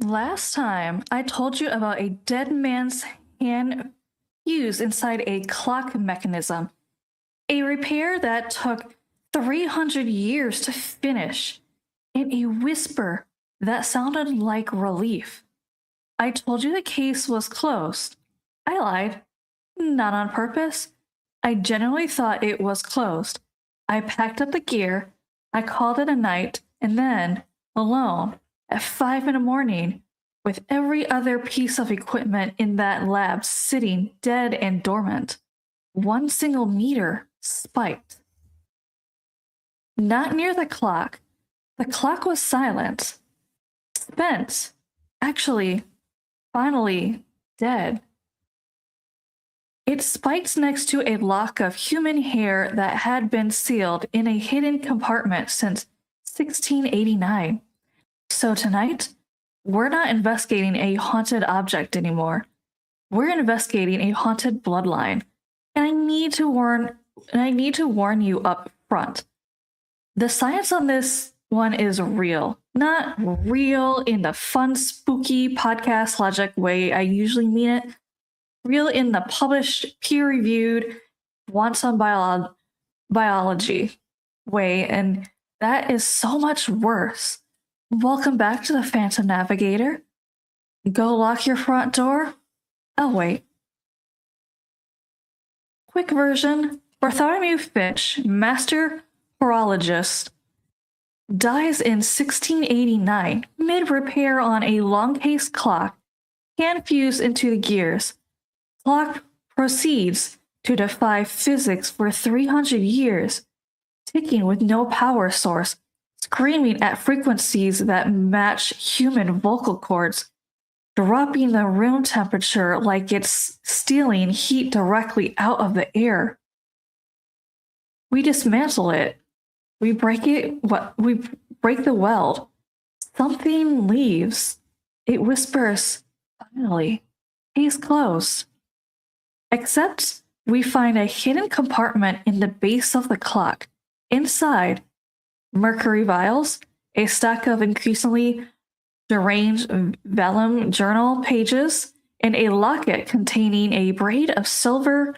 Last time, I told you about a dead man's hand fused inside a clock mechanism, a repair that took 300 years to finish, and a whisper that sounded like relief. I told you the case was closed. I lied. Not on purpose. I genuinely thought it was closed. I packed up the gear, I called it a night, and then, alone, at 5 in the morning, with every other piece of equipment in that lab sitting dead and dormant, one single meter spiked. Not near the clock. The clock was silent. Spent. Actually, finally, dead. It spiked next to a lock of human hair that had been sealed in a hidden compartment since 1689. So tonight, we're not investigating a haunted object anymore. We're investigating a haunted bloodline. And I need to warn you up front. The science on this one is real. Not real in the fun, spooky podcast logic way I usually mean it. Real in the published, peer-reviewed, once-on biology way, and that is so much worse. Welcome back to the Phantom Navigator. Go lock your front door. I'll wait. Quick version: Bartholomew Finch, master horologist, dies in 1689, mid-repair on a long-case clock, hand fused into the gears. Clock proceeds to defy physics for 300 years, ticking with no power source, screaming at frequencies that match human vocal cords, dropping the room temperature like it's stealing heat directly out of the air. We dismantle it. We break the weld. Something leaves. It whispers, finally, case closed. Except we find a hidden compartment in the base of the clock. Inside, mercury vials, a stack of increasingly deranged vellum journal pages, and a locket containing a braid of silver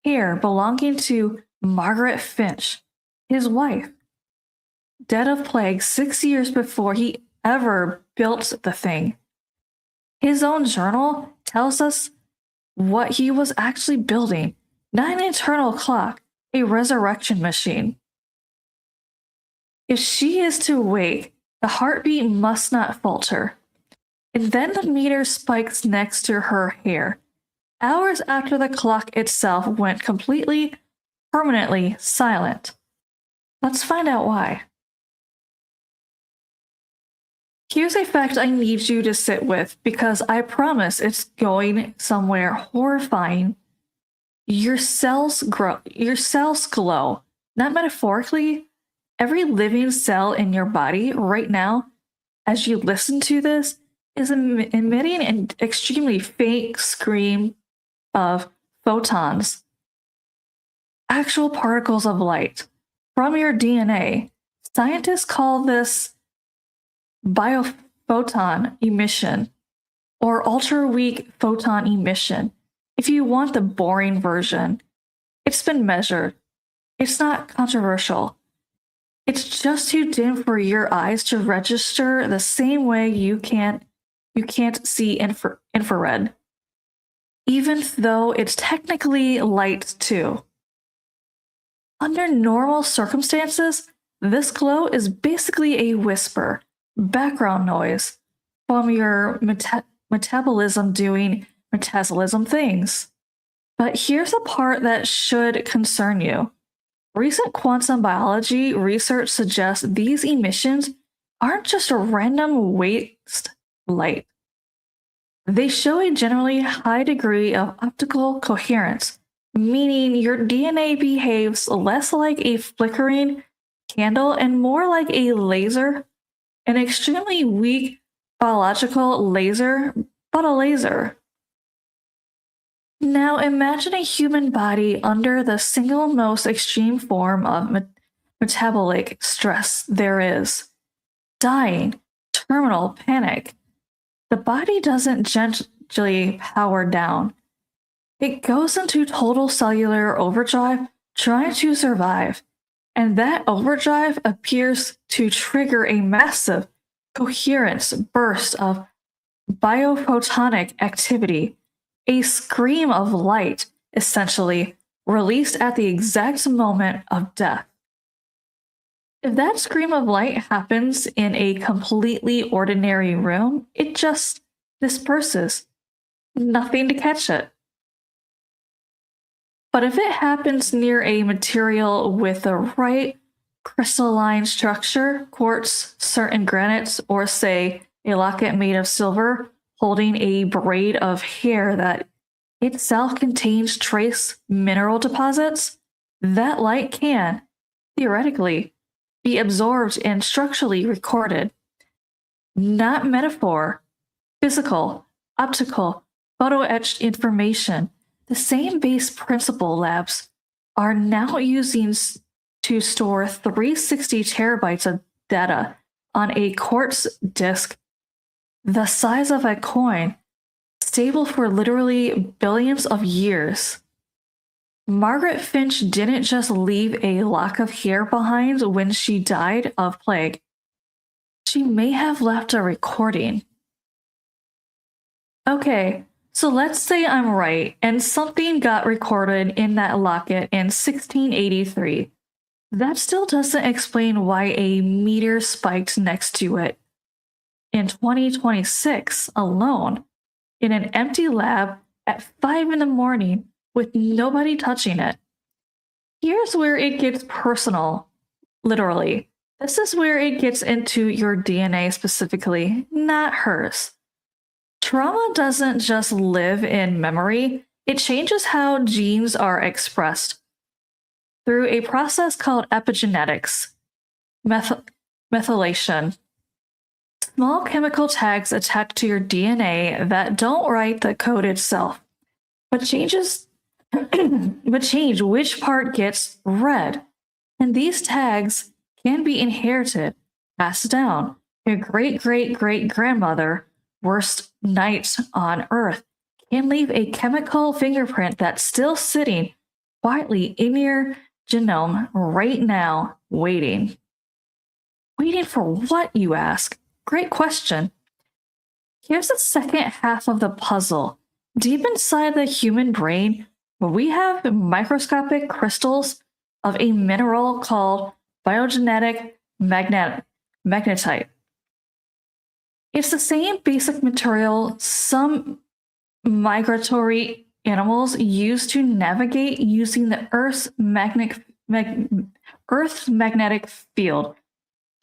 hair belonging to Margaret Finch, his wife, dead of plague 6 years before he ever built the thing. His own journal tells us what he was actually building, not an eternal clock, a resurrection machine. If she is to wake, the heartbeat must not falter. And then the meter spikes next to her hair, hours after the clock itself went completely, permanently silent. Let's find out why. Here's a fact I need you to sit with, because I promise it's going somewhere horrifying. Your cells glow, not metaphorically. Every living cell in your body right now, as you listen to this, is emitting an extremely faint scream of photons, actual particles of light from your DNA. Scientists call this biophoton emission or ultra-weak photon emission. If you want the boring version, it's been measured. It's not controversial. It's just too dim for your eyes to register the same way you can't see infrared, even though it's technically light too. Under normal circumstances, this glow is basically a whisper, background noise from your metabolism doing metabolism things. But here's the part that should concern you. Recent quantum biology research suggests these emissions aren't just a random waste light. They show a generally high degree of optical coherence, meaning your DNA behaves less like a flickering candle and more like a laser, an extremely weak biological laser, but a laser. Now imagine a human body under the single most extreme form of metabolic stress there is. Dying, terminal panic. the body doesn't gently power down. It goes into total cellular overdrive trying to survive, and that overdrive appears to trigger a massive coherence burst of biophotonic activity, a scream of light, essentially, released at the exact moment of death. If that scream of light happens in a completely ordinary room, it just disperses. Nothing to catch it. But if it happens near a material with the right crystalline structure, quartz, certain granites, or say a locket made of silver holding a braid of hair that itself contains trace mineral deposits, that light can, theoretically, be absorbed and structurally recorded. Not metaphor, physical, optical, photo-etched information. The same base principle labs are now using to store 360 terabytes of data on a quartz disk the size of a coin, stable for literally billions of years. Margaret Finch didn't just leave a lock of hair behind when she died of plague. She may have left a recording. Okay, so let's say I'm right and something got recorded in that locket in 1683. That still doesn't explain why a meteor spiked next to it in 2026 alone in an empty lab at 5 in the morning with nobody touching it. Here's where it gets personal, literally. This is where it gets into your DNA specifically, not hers. Trauma doesn't just live in memory, it changes how genes are expressed through a process called epigenetics, methylation. Small chemical tags attach to your DNA that don't write the code itself, but change which part gets read. And these tags can be inherited, passed down. Your great-great-great-grandmother, worst night on Earth, can leave a chemical fingerprint that's still sitting quietly in your genome right now, waiting. Waiting for what, you ask? Great question. Here's the second half of the puzzle. Deep inside the human brain, we have microscopic crystals of a mineral called biogenetic magnetite. It's the same basic material some migratory animals use to navigate using the Earth's magnetic field.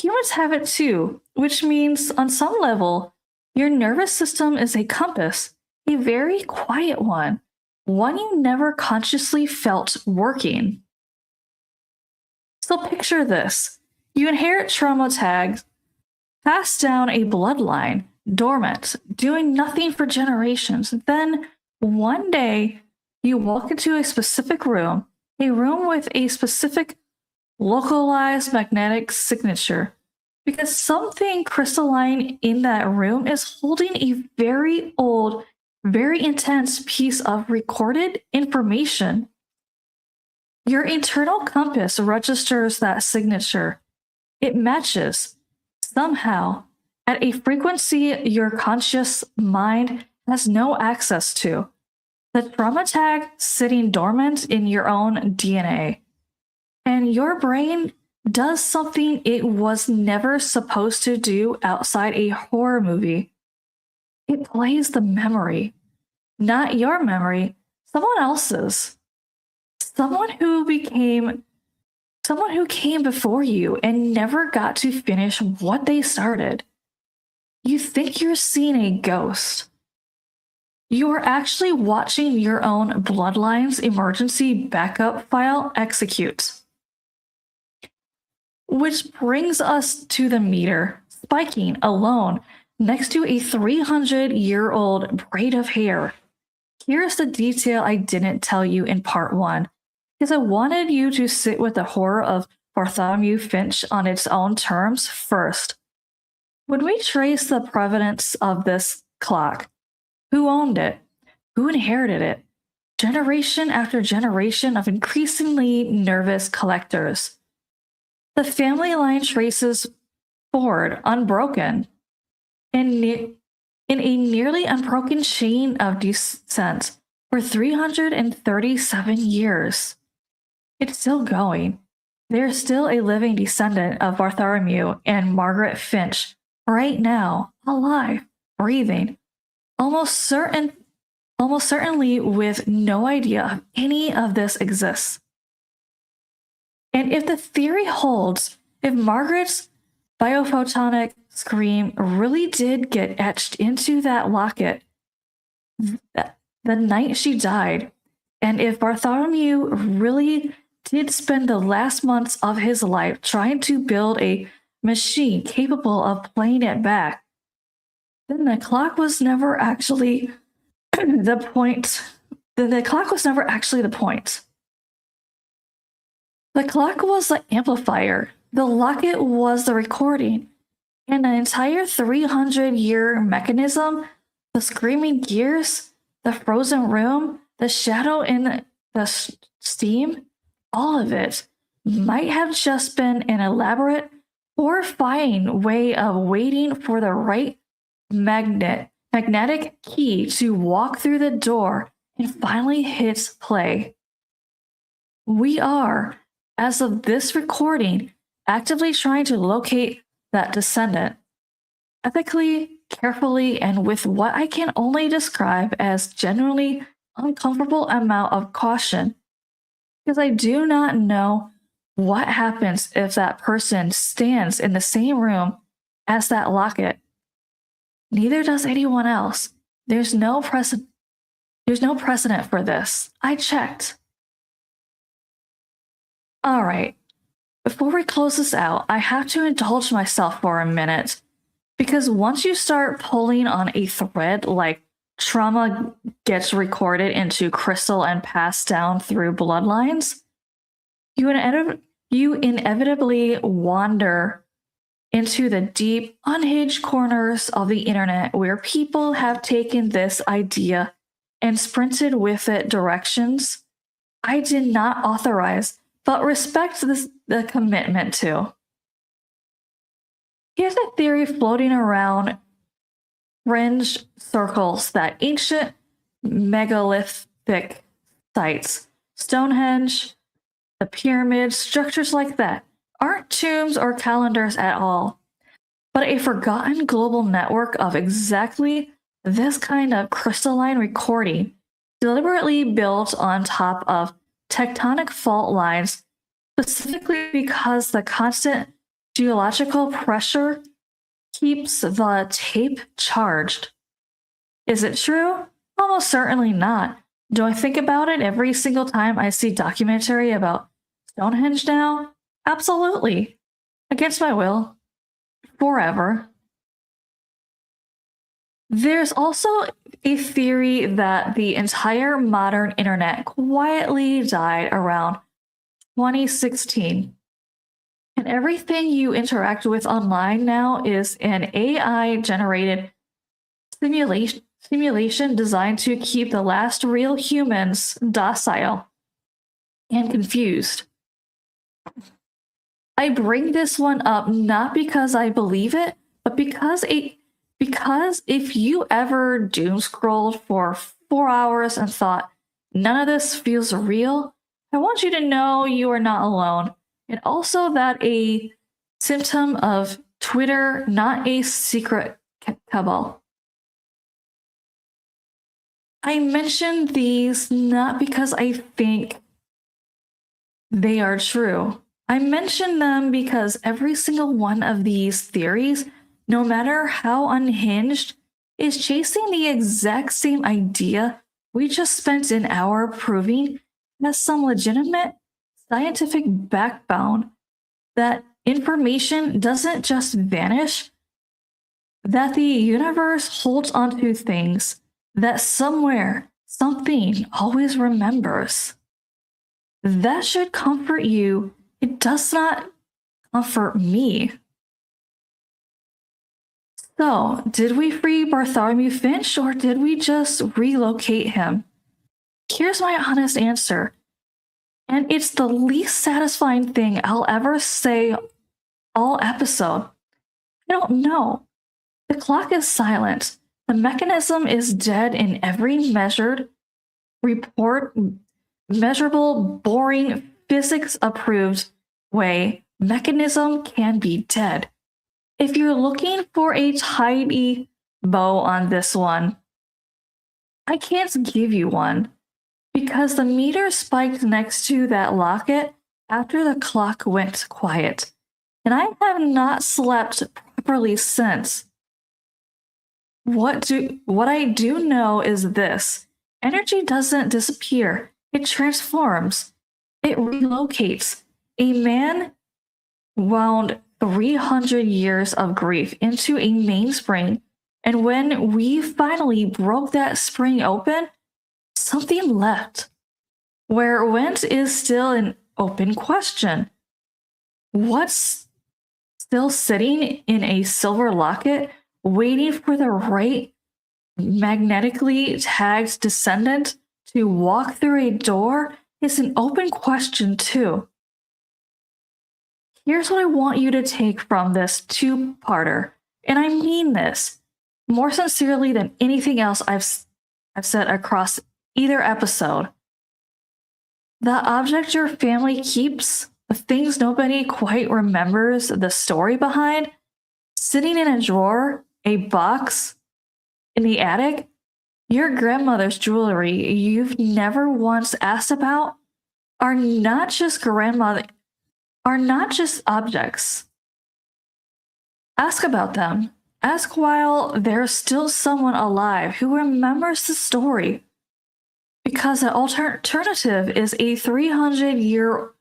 Humans have it too, which means on some level, your nervous system is a compass, a very quiet one you never consciously felt working. So picture this. You inherit trauma tags, pass down a bloodline, dormant, doing nothing for generations. Then one day, you walk into a specific room, a room with a specific localized magnetic signature, because something crystalline in that room is holding a very old, very intense piece of recorded information. Your internal compass registers that signature. It matches, somehow, at a frequency your conscious mind has no access to. The trauma tag sitting dormant in your own DNA. And your brain does something it was never supposed to do outside a horror movie. It plays the memory. Not your memory, someone else's. Someone who came before you and never got to finish what they started. You think you're seeing a ghost. You're actually watching your own Bloodline's emergency backup file execute. Which brings us to the meter, spiking alone next to a 300-year-old braid of hair. Here's the detail I didn't tell you in part 1, because I wanted you to sit with the horror of Bartholomew Finch on its own terms first. When we trace the provenance of this clock. Who owned it? Who inherited it? Generation after generation of increasingly nervous collectors. The family line traces forward unbroken in a nearly unbroken chain of descent for 337 years. It's still going. There's still a living descendant of Bartholomew and Margaret Finch right now, alive, breathing, almost certainly with no idea of any of this exists. And if the theory holds, if Margaret's biophotonic scream really did get etched into that locket the night she died, and if Bartholomew really did spend the last months of his life trying to build a machine capable of playing it back, then the clock was never actually the point. Then the clock was never actually the point. The clock was the amplifier. The locket was the recording. And the entire 300-year mechanism, the screaming gears, the frozen room, the shadow in the steam, all of it might have just been an elaborate, horrifying way of waiting for the right magnetic key to walk through the door and finally hit play. We are, as of this recording, actively trying to locate that descendant, ethically, carefully, and with what I can only describe as genuinely uncomfortable amount of caution, because I do not know what happens if that person stands in the same room as that locket. Neither does anyone else. There's no precedent for this. I checked. All right. Before we close this out, I have to indulge myself for a minute, because once you start pulling on a thread like trauma gets recorded into crystal and passed down through bloodlines, you inevitably wander into the deep, unhinged corners of the internet where people have taken this idea and sprinted with it directions I did not authorize, but respect the commitment to. Here's a theory floating around fringe circles that ancient megalithic sites, Stonehenge, the pyramids, structures like that, aren't tombs or calendars at all, but a forgotten global network of exactly this kind of crystalline recording, deliberately built on top of tectonic fault lines, specifically because the constant geological pressure keeps the tape charged. Is it true? Almost certainly not. Do I think about it every single time I see documentary about Stonehenge now? Absolutely. Against my will. Forever. There's also a theory that the entire modern internet quietly died around 2016. And everything you interact with online now is an AI-generated simulation designed to keep the last real humans docile and confused. I bring this one up not because I believe it, but because if you ever doom scrolled for 4 hours and thought, none of this feels real, I want you to know you are not alone. And also that a symptom of Twitter, not a secret cabal. I mention these not because I think they are true. I mention them because every single one of these theories, no matter how unhinged, is chasing the exact same idea we just spent an hour proving has some legitimate scientific backbone, that information doesn't just vanish, that the universe holds onto things that somewhere, something always remembers. That should comfort you. It does not comfort me. So, did we free Bartholomew Finch or did we just relocate him? Here's my honest answer. And it's the least satisfying thing I'll ever say all episode. I don't know. The clock is silent. The mechanism is dead in every measurable, boring, physics-approved way. Mechanism can be dead. If you're looking for a tidy bow on this one, I can't give you one because the meter spiked next to that locket after the clock went quiet, and I have not slept properly since. What I do know is this. Energy doesn't disappear. It transforms. It relocates. A man wound 300 years of grief into a mainspring, and when we finally broke that spring open, something left. Where it went is still an open question. What's still sitting in a silver locket, waiting for the right magnetically tagged descendant to walk through a door is an open question too. Here's what I want you to take from this two-parter, and I mean this more sincerely than anything else I've said across either episode. The object your family keeps, the things nobody quite remembers the story behind, sitting in a drawer, a box, in the attic, your grandmother's jewelry you've never once asked about, are not just objects. Ask about them. Ask while there's still someone alive who remembers the story. Because the alternative is a 300-year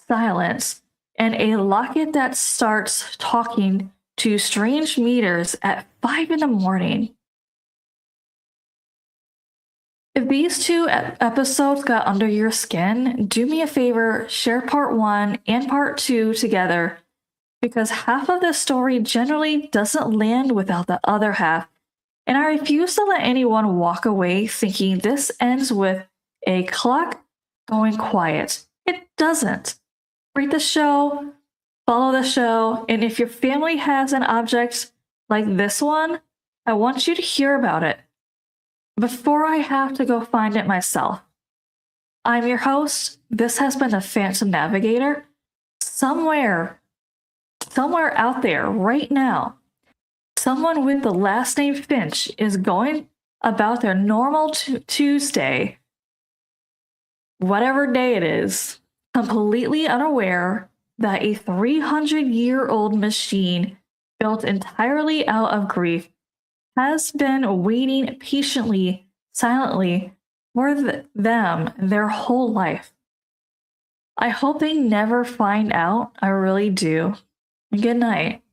silence and a locket that starts talking to strange meters at 5 in the morning. If these two episodes got under your skin, do me a favor, share part 1 and part 2 together, because half of the story generally doesn't land without the other half, and I refuse to let anyone walk away thinking this ends with a clock going quiet. It doesn't. Read the show, follow the show, and if your family has an object like this one, I want you to hear about it before I have to go find it myself. I'm your host. This has been the Phantom Navigator. Somewhere out there right now, someone with the last name Finch is going about their normal Tuesday, whatever day it is, completely unaware that a 300-year-old machine built entirely out of grief has been waiting patiently, silently for them their whole life. I hope they never find out. I really do. Good night.